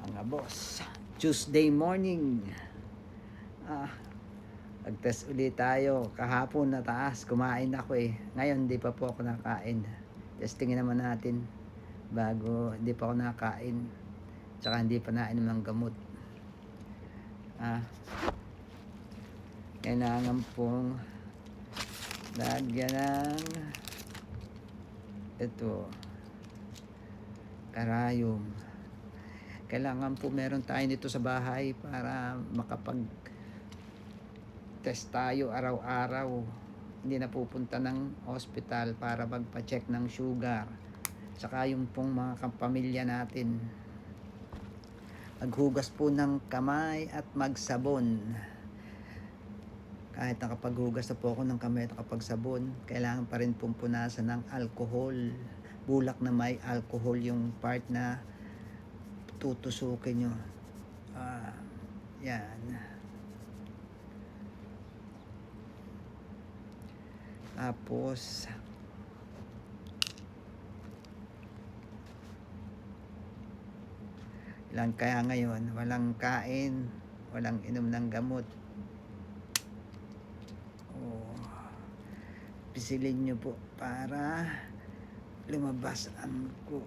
Mga boss, Tuesday morning. Nag-test ulit tayo. Kahapon nataas, kumain ako eh. Ngayon hindi pa po ako nakain. Testingin naman natin bago hindi pa ako nakain. Tsaka hindi pa nainom ng gamot. Kailangan pong lagyan ng ito, karayom. Kailangan po meron tayo dito sa bahay para makapag-test tayo araw-araw. Hindi na pupunta ng hospital para magpa-check ng sugar. Saka yung pong mga kapamilya natin. Maghugas po ng kamay at magsabon. Kahit nakapaghugas na po ako ng kamay at nakapagsabon, kailangan pa rin pong punasan ng alcohol. Bulak na may alcohol yung part na tutusukin nyo. Yan. Tapos ilan kaya ngayon, walang kain, walang inom ng gamot. Pisilin nyo po para lumabas ang ko.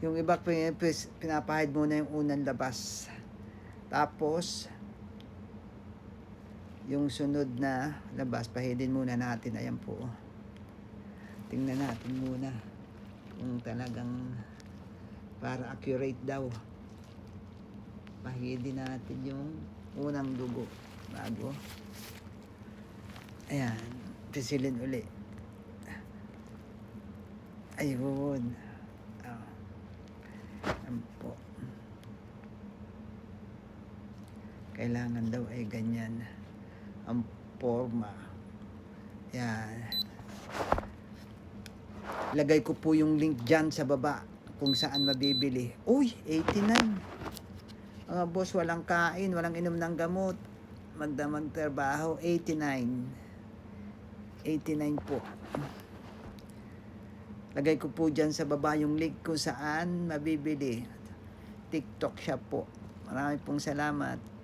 Yung iba pinapahid muna yung unang labas. Tapos yung sunod na labas, pahidin muna natin. Ayan po. Tingnan natin muna kung talagang para accurate daw. Pahidin natin yung unang dugo bago. Ayan, pisilin uli. Ayun. Ayan po. Kailangan daw ay ganyan ang forma. Yan. Lagay ko po yung link dyan sa baba kung saan mabibili. Uy, 89. Mga boss, walang kain, walang inom ng gamot. Magdamag trabaho, 89 po. Lagay ko po dyan sa baba yung link kung saan mabibili. TikTok shop po. Marami pong salamat.